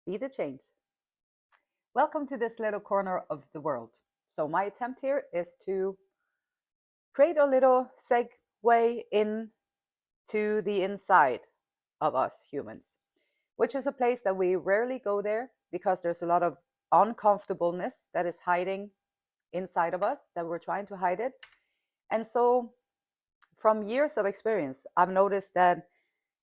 Be the change. Welcome to this little corner of the world. So, my attempt here is to create a little segue into the inside of us humans, which is a place that we rarely go there because there's a lot of uncomfortableness that is hiding inside of us that we're trying to hide it. And so, from years of experience, I've noticed that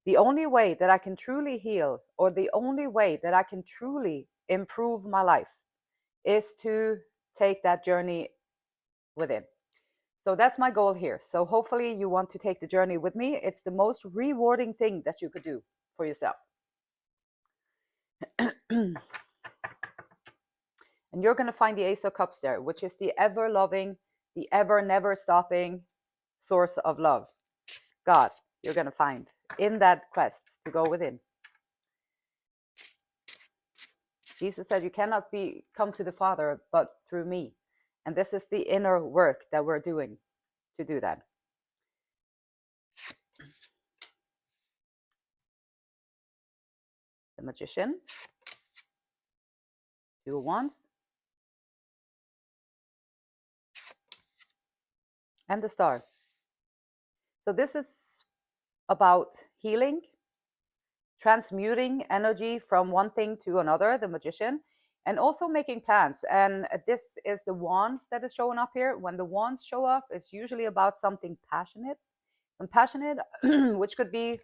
the only way that I can truly heal, or the only way that I can truly improve my life, is to take that journey within. So that's my goal here. So hopefully you want to take the journey with me. It's the most rewarding thing that you could do for yourself. And you're going to find the Ace of Cups there, which is the ever loving, the ever never stopping source of love. God, you're going to find in that quest to go within. Jesus said, you cannot come to the Father but through me. And this is the inner work that we're doing to do that. The Magician, Two of Wands, and the Star. So this is about healing, transmuting energy from one thing to another, the Magician, and also making plans. And this is the Wands that is showing up here. When the Wands show up, it's usually about something passionate. And passionate, which could be,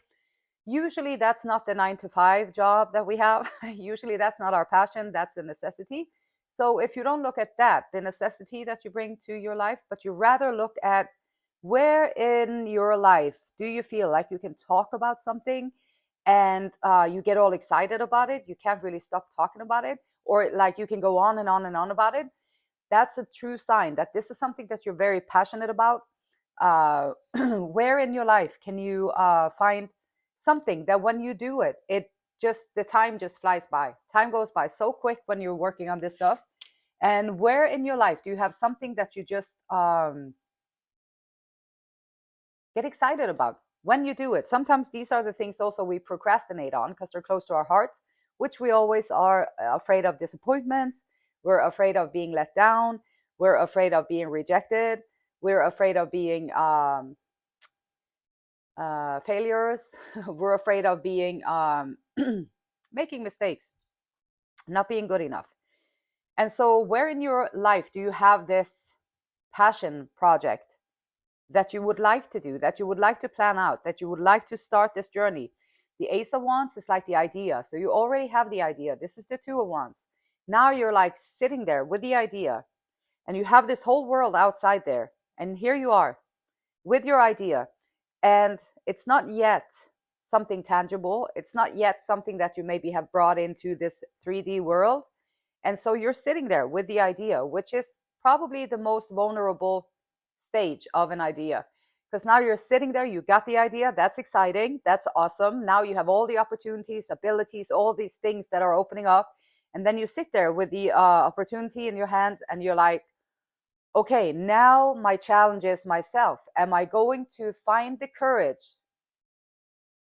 usually that's not the 9-to-5 job that we have. Usually that's not our passion, that's a necessity. So if you don't look at that, the necessity that you bring to your life, but you rather look at where in your life do you feel like you can talk about something and you get all excited about it, you can't really stop talking about it, or like you can go on and on and on about it. That's a true sign that this is something that you're very passionate about. Where in your life can you find something that when you do it, the time just flies by. Time goes by so quick when you're working on this stuff. And where in your life do you have something that you just get excited about when you do it? Sometimes these are the things also we procrastinate on because they're close to our hearts, which we always are afraid of disappointments. We're afraid of being let down. We're afraid of being rejected. We're afraid of being failures. We're afraid of being making mistakes, not being good enough. And so where in your life do you have this passion project that you would like to do, that you would like to plan out, that you would like to start this journey? The Ace of Wands is like the idea. So you already have the idea. This is the Two of Wands. Now you're like sitting there with the idea, and you have this whole world outside there. And here you are with your idea. And it's not yet something tangible. It's not yet something that you maybe have brought into this 3D world. And so you're sitting there with the idea, which is probably the most vulnerable stage of an idea. Because now you're sitting there, you got the idea, that's exciting, that's awesome. Now you have all the opportunities, abilities, all these things that are opening up. And then you sit there with the opportunity in your hands and you're like, okay, now my challenge is myself. Am I going to find the courage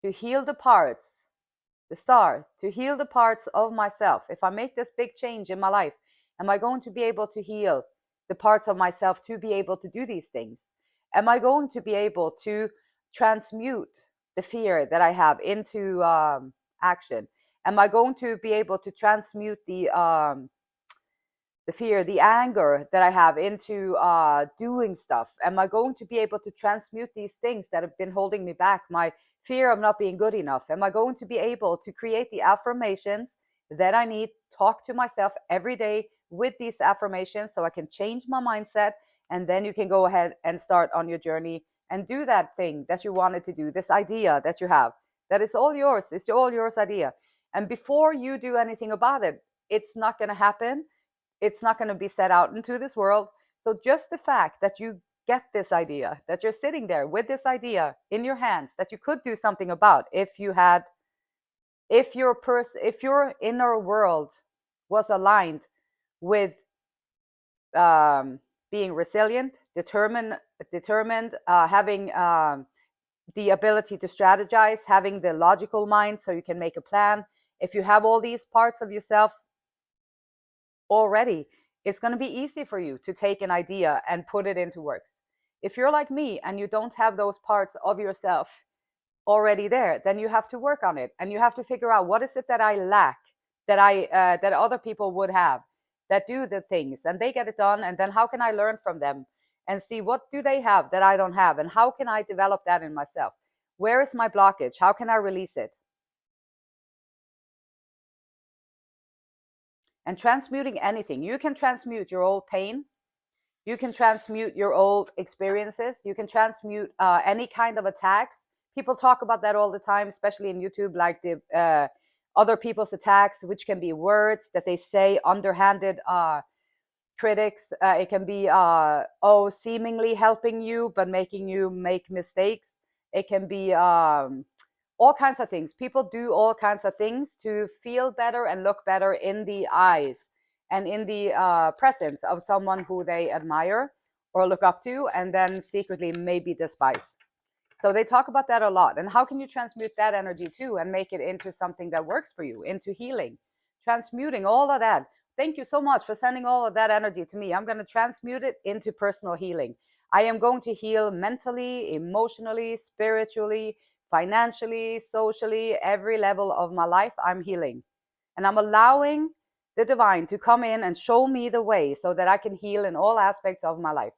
to heal the parts, the Star, to heal the parts of myself? If I make this big change in my life, am I going to be able to heal the parts of myself to be able to do these things? Am I going to be able to transmute the fear that I have into action? Am I going to be able to transmute the fear, the anger that I have into doing stuff? Am I going to be able to transmute these things that have been holding me back? My fear of not being good enough. Am I going to be able to create the affirmations that I need, talk to myself every day with these affirmations so I can change my mindset? And then you can go ahead and start on your journey and do that thing that you wanted to do, this idea that you have, that is all yours. It's all yours idea. And before you do anything about it, it's not going to happen. It's not going to be set out into this world. So just the fact that you get this idea, that you're sitting there with this idea in your hands, that you could do something about, if your inner world was aligned with being resilient, determined, having the ability to strategize, having the logical mind so you can make a plan. If you have all these parts of yourself already, it's going to be easy for you to take an idea and put it into works. If you're like me and you don't have those parts of yourself already there, then you have to work on it, and you have to figure out what is it that I lack, that other people would have, that do the things and they get it done, and then how can I learn from them and see what do they have that I don't have, and how can I develop that in myself? Where is my blockage? How can I release it? And transmuting anything, you can transmute your old pain, you can transmute your old experiences, you can transmute any kind of attacks. People talk about that all the time, especially in YouTube, like the other people's attacks, which can be words that they say, underhanded critics. It can be seemingly helping you but making you make mistakes. It can be all kinds of things. People do all kinds of things to feel better and look better in the eyes and in the presence of someone who they admire or look up to, and then secretly maybe despise. So they talk about that a lot. And how can you transmute that energy too and make it into something that works for you, into healing? Transmuting all of that. Thank you so much for sending all of that energy to me. I'm going to transmute it into personal healing. I am going to heal mentally, emotionally, spiritually, financially, socially, every level of my life. I'm healing. And I'm allowing the divine to come in and show me the way so that I can heal in all aspects of my life.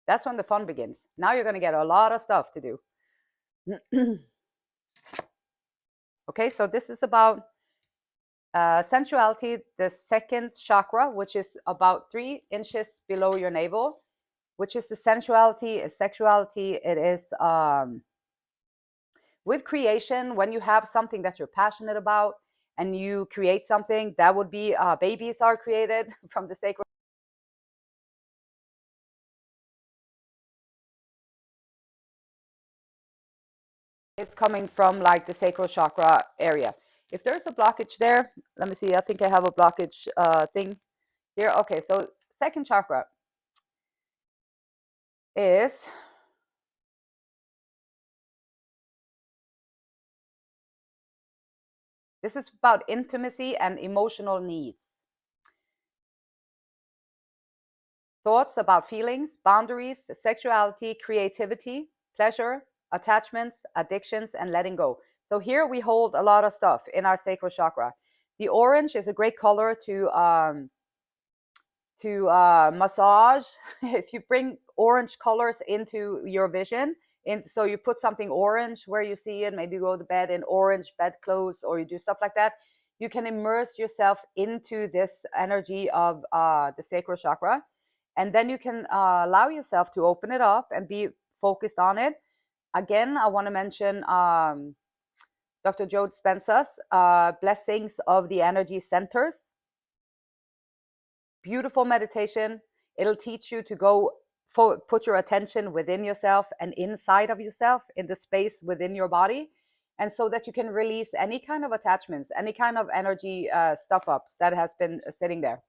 That's when the fun begins. Now you're going to get a lot of stuff to do. Okay, so this is about sensuality, the second chakra, which is about 3 inches below your navel, which is the sensuality, sexuality. It is with creation, when you have something that you're passionate about and you create something, that would be babies are created from the sacral. It's coming from like the sacral chakra area. If there's a blockage there, let me see. I think I have a blockage thing here. Okay, so second chakra is this is about intimacy and emotional needs. Thoughts about feelings, boundaries, sexuality, creativity, pleasure, attachments, addictions, and letting go. So here we hold a lot of stuff in our sacral chakra. The orange is a great color to massage. If you bring orange colors into your vision, and so you put something orange where you see it, maybe you go to bed in orange bedclothes or you do stuff like that, you can immerse yourself into this energy of the sacral chakra, and then you can allow yourself to open it up and be focused on it. Again, I want to mention Dr. Joe Dispenza's blessings of the energy centers. Beautiful meditation. It'll teach you to go put your attention within yourself and inside of yourself, in the space within your body, and so that you can release any kind of attachments, any kind of energy stuff ups that has been sitting there.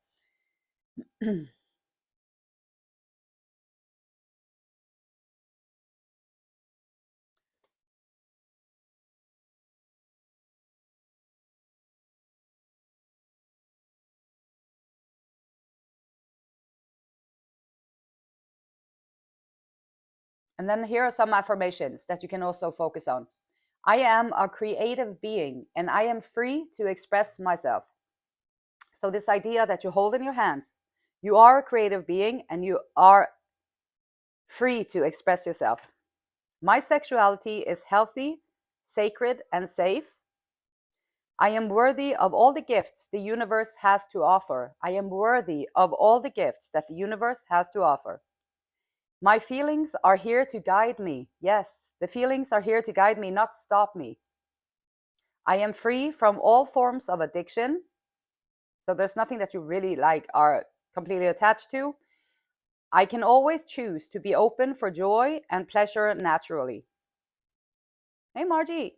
And then here are some affirmations that you can also focus on. I am a creative being and I am free to express myself. So this idea that you hold in your hands, you are a creative being and you are free to express yourself. My sexuality is healthy, sacred, and safe. I am worthy of all the gifts the universe has to offer. I am worthy of all the gifts that the universe has to offer. My feelings are here to guide me. Yes, the feelings are here to guide me, not stop me. I am free from all forms of addiction. So there's nothing that you really like are completely attached to. I can always choose to be open for joy and pleasure naturally. Hey, Margie.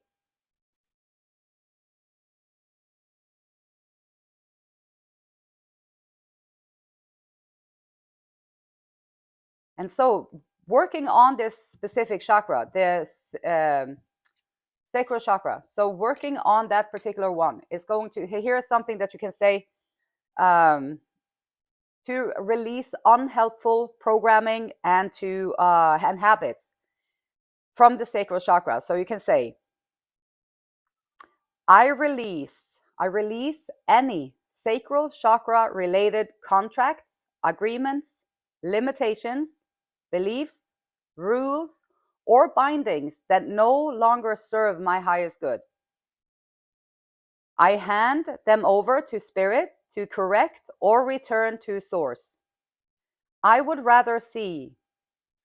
And so working on this specific chakra, this Sacral chakra. So working on that particular one is going to, here's something that you can say, to release unhelpful programming and to and habits from the sacral chakra. So you can say, I release any sacral chakra related contracts, agreements, limitations, beliefs, rules, or bindings that no longer serve my highest good. I hand them over to spirit to correct or return to source. I would rather see,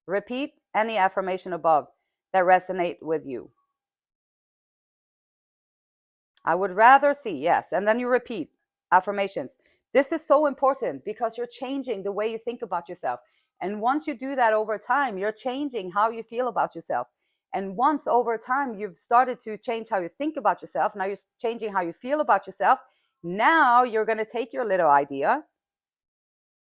repeat any affirmation above that resonate with you. I would rather see, yes. And then you repeat affirmations. This is so important because you're changing the way you think about yourself. And once you do that over time, you're changing how you feel about yourself. And once over time, you've started to change how you think about yourself. Now you're changing how you feel about yourself. Now you're going to take your little idea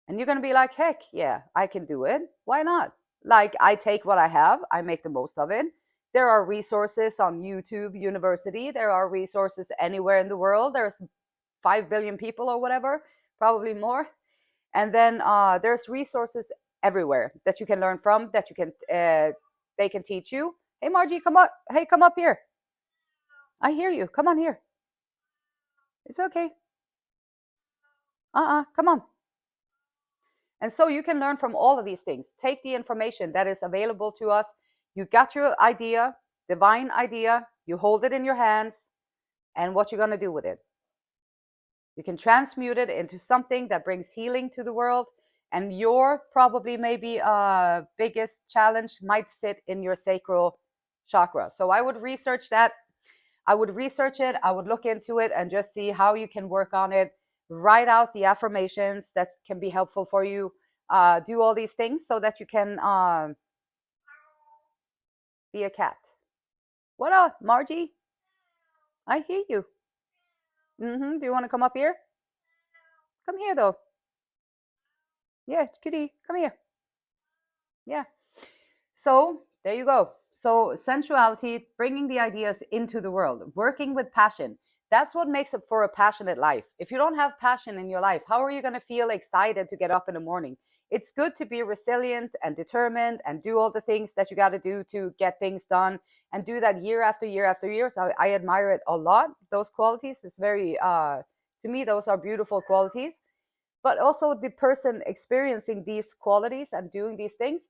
and you're going to be like, heck yeah, I can do it. Why not? Like, I take what I have, I make the most of it. There are resources on YouTube University. There are resources anywhere in the world. There's 5 billion people or whatever, probably more. And then there's resources everywhere that you can learn from, that you can, they can teach you. Hey, Margie, come up. Hey, come up here. I hear you. Come on here. It's okay. Come on. And so you can learn from all of these things. Take the information that is available to us. You got your idea, divine idea, you hold it in your hands, and what you're going to do with it. You can transmute it into something that brings healing to the world. And your probably maybe biggest challenge might sit in your sacral chakra. So I would research that. I would research it. I would look into it and just see how you can work on it. Write out the affirmations that can be helpful for you. Do all these things so that you can be a cat. What up, Margie? I hear you. Do you want to come up here? Come here, though. Yeah, kitty, come here. Yeah. So there you go. So sensuality, bringing the ideas into the world, working with passion. That's what makes it for a passionate life. If you don't have passion in your life, how are you going to feel excited to get up in the morning? It's good to be resilient and determined and do all the things that you got to do to get things done, and do that year after year after year. So I admire it a lot. Those qualities, it's very, to me, those are beautiful qualities. But also the person experiencing these qualities and doing these things,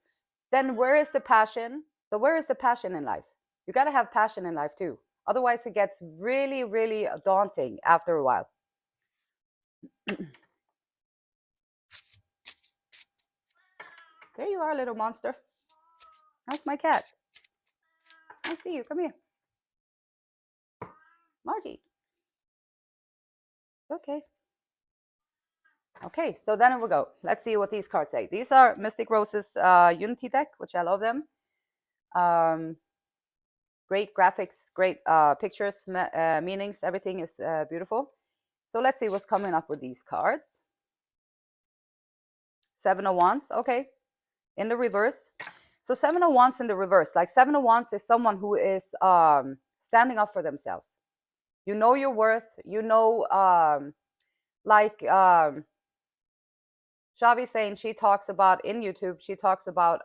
then where is the passion? So where is the passion in life? You got to have passion in life too. Otherwise, it gets really, really daunting after a while. There you are, little monster. That's my cat. I see you. Come here. Margie. Okay. Okay, so then we'll go. Let's see what these cards say. These are Mystic Rose's Unity deck, which I love them. Great graphics, great pictures, meanings. Everything is beautiful. So let's see what's coming up with these cards. 7 of Wands. Okay. In the reverse. So 7 of Wands in the reverse. Like 7 of Wands is someone who is standing up for themselves. You know your worth. You know, Shavi saying, she talks about in YouTube, she talks about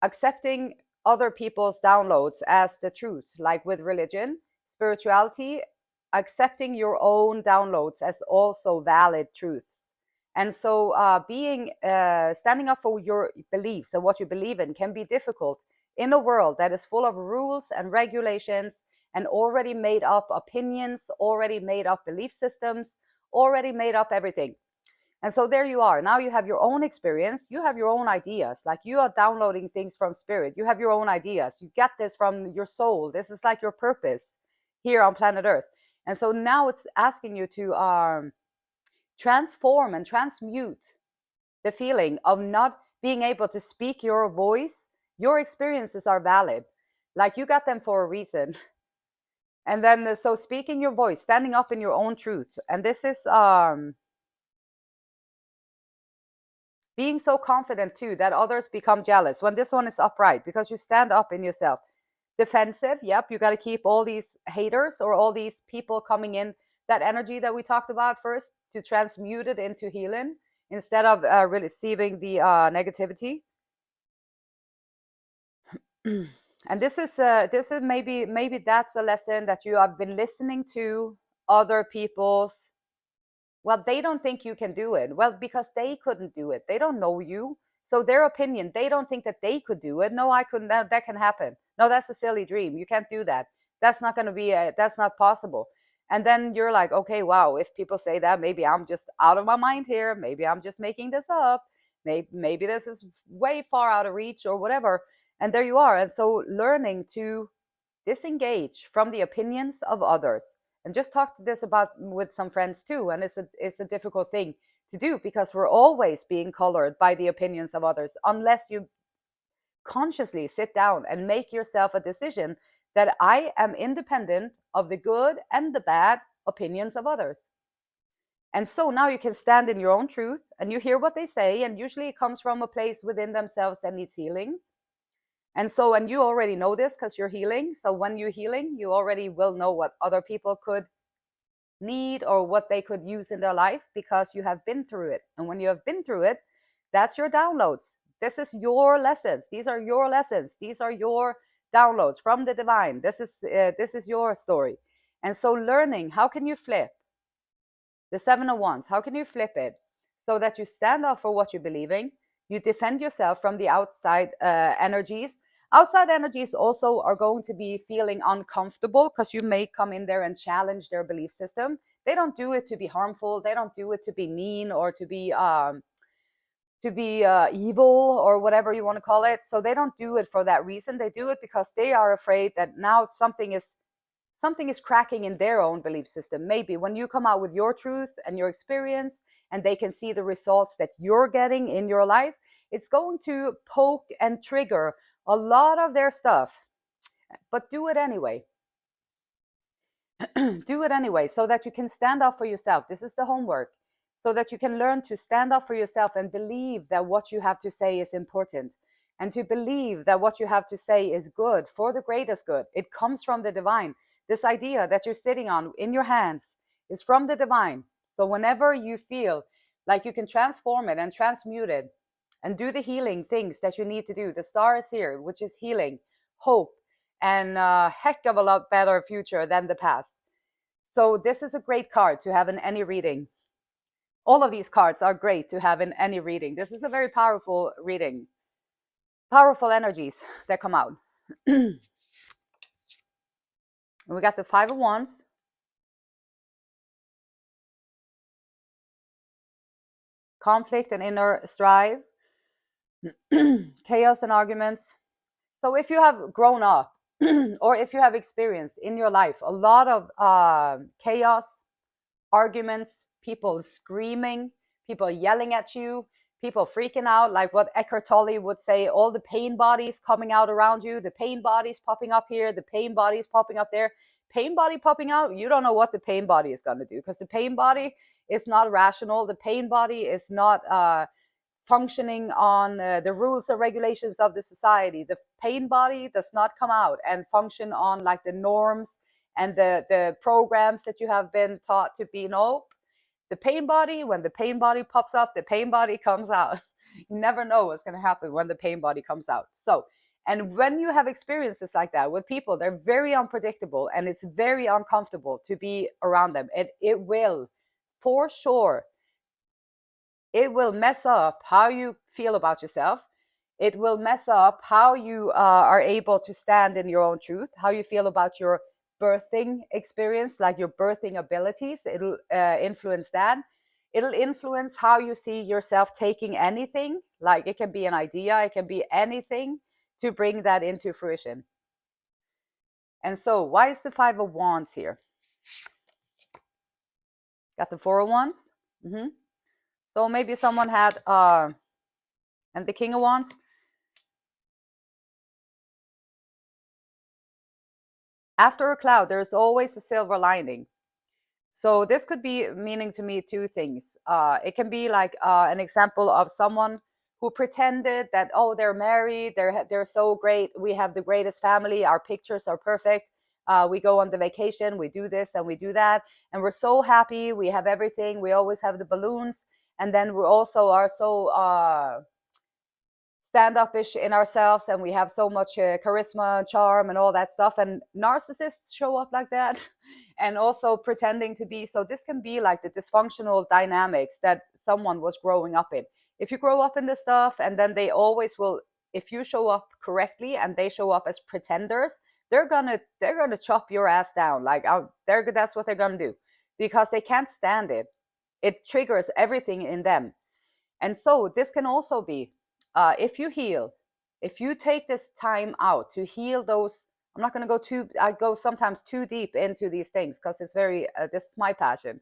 accepting other people's downloads as the truth, like with religion, spirituality, accepting your own downloads as also valid truths. And so being standing up for your beliefs and what you believe in can be difficult in a world that is full of rules and regulations and already made up opinions, already made up belief systems, already made up everything. And so there you are. Now you have your own experience. You have your own ideas. Like, you are downloading things from spirit. You have your own ideas. You get this from your soul. This is like your purpose here on planet Earth. And so now it's asking you to transform and transmute the feeling of not being able to speak your voice. Your experiences are valid. Like, you got them for a reason. And then, so speaking your voice, standing up in your own truth. And this is being so confident too that others become jealous when this one is upright, because you stand up in yourself. defensive. Yep, you got to keep all these haters or all these people coming in, that energy that we talked about first, to transmute it into healing instead of receiving the negativity. And this is maybe that's a lesson that you have been listening to other people's. Well, they don't think you can do it. Well, because they couldn't do it. They don't know you. So their opinion, they don't think that they could do it. No, I couldn't. That can happen. No, that's a silly dream. You can't do that. That's not going to be, that's not possible. And then you're like, okay, wow, if people say that, maybe I'm just out of my mind here. Maybe I'm just making this up. Maybe this is way far out of reach or whatever. And there you are. And so learning to disengage from the opinions of others, and just talked this about with some friends too, and it's a difficult thing to do because we're always being colored by the opinions of others unless you consciously sit down and make yourself a decision that I am independent of the good and the bad opinions of others. And so now you can stand in your own truth and you hear what they say, and usually it comes from a place within themselves that needs healing. And so, and you already know this because you're healing. So when you're healing, you already will know what other people could need or what they could use in their life because you have been through it. And when you have been through it, that's your downloads. This is your lessons. These are your lessons. These are your downloads from the divine. This is your story. And so learning, how can you flip the 7 of Wands? How can you flip it so that you stand up for what you're believing? You defend yourself from the outside energies. Outside energies also are going to be feeling uncomfortable because you may come in there and challenge their belief system. They don't do it to be harmful. They don't do it to be mean or to be evil or whatever you want to call it. So they don't do it for that reason. They do it because they are afraid that now something is cracking in their own belief system. Maybe when you come out with your truth and your experience and they can see the results that you're getting in your life, it's going to poke and trigger a lot of their stuff. But do it anyway. Do it anyway so that you can stand up for yourself. This is the homework. So that you can learn to stand up for yourself and believe that what you have to say is important, and to believe that what you have to say is good for the greatest good. It comes from the divine. This idea that you're sitting on in your hands is from the divine. So whenever you feel like you can transform it and transmute it and do the healing things that you need to do, the star is here, which is healing, hope, and a heck of a lot better future than the past. So this is a great card to have in any reading. All of these cards are great to have in any reading. This is a very powerful reading. Powerful energies that come out. We got the 5 of Wands. Conflict and inner strife. Chaos and arguments. So if you have grown up or if you have experienced in your life a lot of chaos, arguments, people screaming, people yelling at you, people freaking out, like what Eckhart Tolle would say, all the pain bodies coming out around you, the pain bodies popping up here, the pain bodies popping up there, pain body popping out, you don't know what the pain body is going to do because the pain body is not rational. The pain body is not functioning on the rules and regulations of the society. The pain body does not come out and function on like the norms and the programs that you have been taught to be. Nope. The pain body, when the pain body pops up, the pain body comes out. You never know what's going to happen when the pain body comes out. So, and when you have experiences like that with people, they're very unpredictable and it's very uncomfortable to be around them. It will, for sure, it will mess up how you feel about yourself. It will mess up how you are able to stand in your own truth, how you feel about your birthing experience, like your birthing abilities. It'll influence that. It'll influence how you see yourself taking anything, like it can be an idea, it can be anything, to bring that into fruition. And so why is the 5 of Wands here? Got the 4 of Wands. So maybe someone had and the King of Wands. After a cloud, there's always a silver lining. So this could be meaning to me 2 things. It can be like an example of someone who pretended that, oh, they're married, they're so great, we have the greatest family, our pictures are perfect, we go on the vacation, we do this and we do that, and we're so happy, we have everything, we always have the balloons, and then we also are so stand-upish in ourselves, and we have so much charisma, charm, and all that stuff, and narcissists show up like that and also pretending to be. So this can be like the dysfunctional dynamics that someone was growing up in. If you grow up in this stuff, and then they always will, if you show up correctly and they show up as pretenders, they're gonna chop your ass down. Like, that's what they're gonna do, because they can't stand it. It triggers everything in them. And so this can also be, if you heal, if you take this time out to heal those. I'm not going to go I go sometimes too deep into these things because it's very, this is my passion,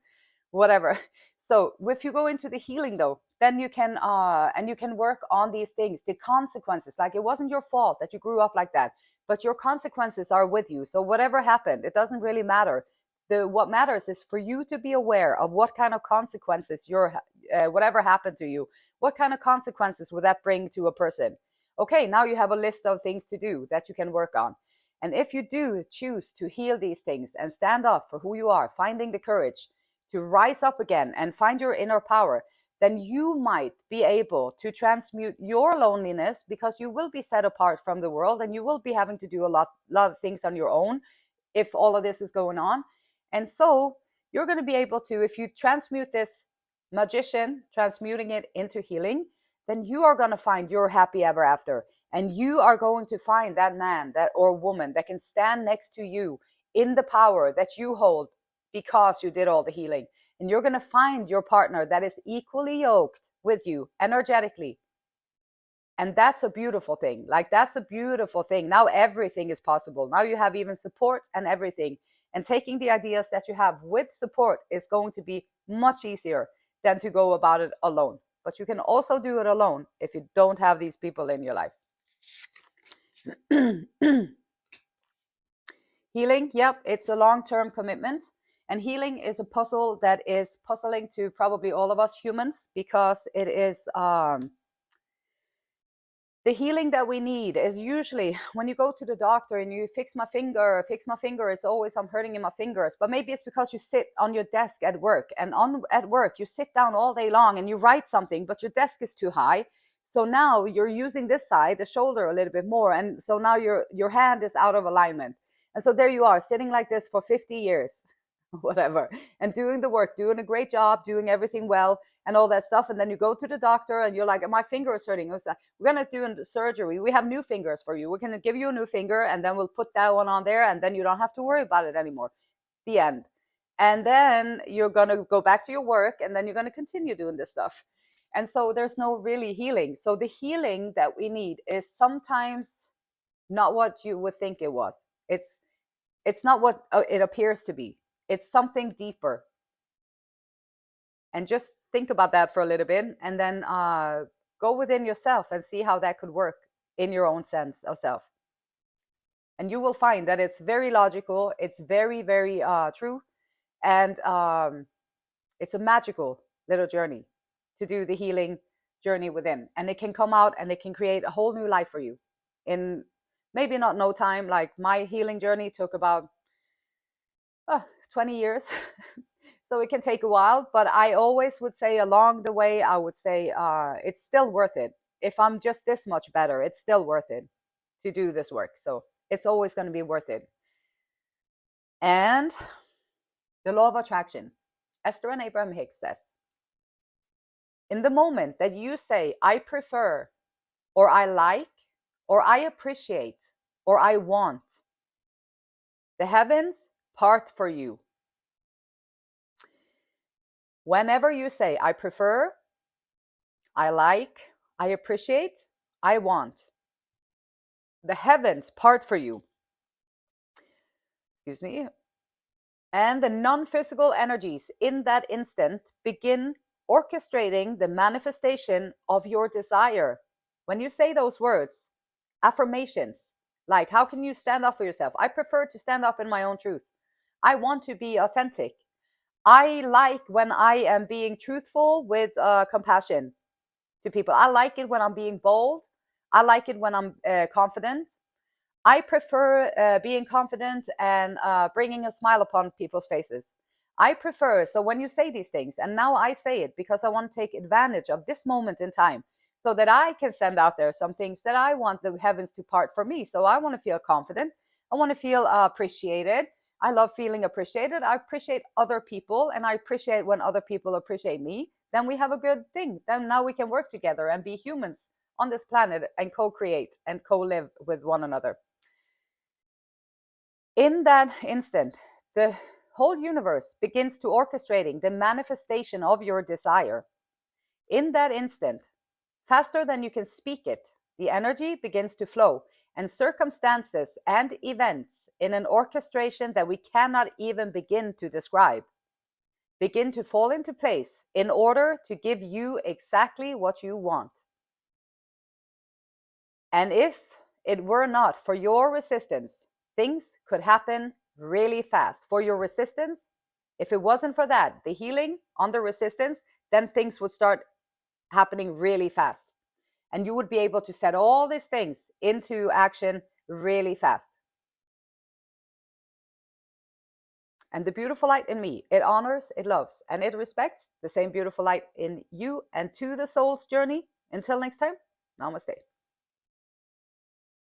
whatever. So if you go into the healing though, then you can, and you can work on these things, the consequences. Like, it wasn't your fault that you grew up like that, but your consequences are with you. So whatever happened, it doesn't really matter. What matters is for you to be aware of what kind of consequences whatever happened to you, what kind of consequences would that bring to a person? Okay, now you have a list of things to do that you can work on. And if you do choose to heal these things and stand up for who you are, finding the courage to rise up again and find your inner power, then you might be able to transmute your loneliness, because you will be set apart from the world and you will be having to do a lot of things on your own if all of this is going on. And so you're going to be able to, if you transmute this magician, transmuting it into healing, then you are going to find your happy ever after. And you are going to find that man that or woman that can stand next to you in the power that you hold, because you did all the healing. And you're going to find your partner that is equally yoked with you energetically. And that's a beautiful thing. Like, that's a beautiful thing. Now everything is possible. Now you have even support and everything. And taking the ideas that you have with support is going to be much easier than to go about it alone. But you can also do it alone if you don't have these people in your life. Healing, yep, it's a long-term commitment. And healing is a puzzle that is puzzling to probably all of us humans, because it is the healing that we need is usually when you go to the doctor and you fix my finger, it's always, I'm hurting in my fingers. But maybe it's because you sit on your desk at work, and at work you sit down all day long and you write something, but your desk is too high. So now you're using this side, the shoulder, a little bit more, and so now your hand is out of alignment. And so there you are, sitting like this for 50 years, whatever, and doing the work, doing a great job, doing everything well, and all that stuff. And then you go to the doctor and you're like, my finger is hurting. It's like, we're going to do surgery. We have new fingers for you. We're going to give you a new finger, and then we'll put that one on there, and then you don't have to worry about it anymore. The end. And then you're going to go back to your work, and then you're going to continue doing this stuff. And so there's no really healing. So the healing that we need is sometimes not what you would think it was. It's not what it appears to be. It's something deeper. And just think about that for a little bit, and then go within yourself and see how that could work in your own sense of self. And you will find that it's very logical, it's very, very true, and it's a magical little journey to do the healing journey within. And it can come out and it can create a whole new life for you in maybe not no time. Like, my healing journey took about 20 years. So it can take a while, but I always would say along the way, I would say it's still worth it. If I'm just this much better, it's still worth it to do this work. So it's always going to be worth it. And the law of attraction, Esther and Abraham Hicks says, in the moment that you say, I prefer, or I like, or I appreciate, or I want, the heavens part for you. Whenever you say, I prefer, I like, I appreciate, I want, the heavens part for you. Excuse me. And the non-physical energies in that instant begin orchestrating the manifestation of your desire. When you say those words, affirmations, like, how can you stand up for yourself? I prefer to stand up in my own truth. I want to be authentic. I like when I am being truthful with compassion. to people. I like it when I'm being bold. I like it when I'm confident. I prefer being confident and bringing a smile upon people's faces. I prefer, so when you say these things, and now I say it because I want to take advantage of this moment in time so that I can send out there some things that I want the heavens to part for me. So I want to feel confident. I want to feel appreciated. I love feeling appreciated. I appreciate other people, and I appreciate when other people appreciate me. Then we have a good thing. Then now we can work together and be humans on this planet and co create and co live with one another. In that instant, the whole universe begins to orchestrating the manifestation of your desire. In that instant, faster than you can speak it, the energy begins to flow, and circumstances and events in an orchestration that we cannot even begin to describe begin to fall into place in order to give you exactly what you want. And if it were not for your resistance, things could happen really fast. For your resistance, if it wasn't for that, the healing on the resistance, then things would start happening really fast. And you would be able to set all these things into action really fast. And the beautiful light in me, it honors, it loves, and it respects the same beautiful light in you and to the soul's journey. Until next time, namaste.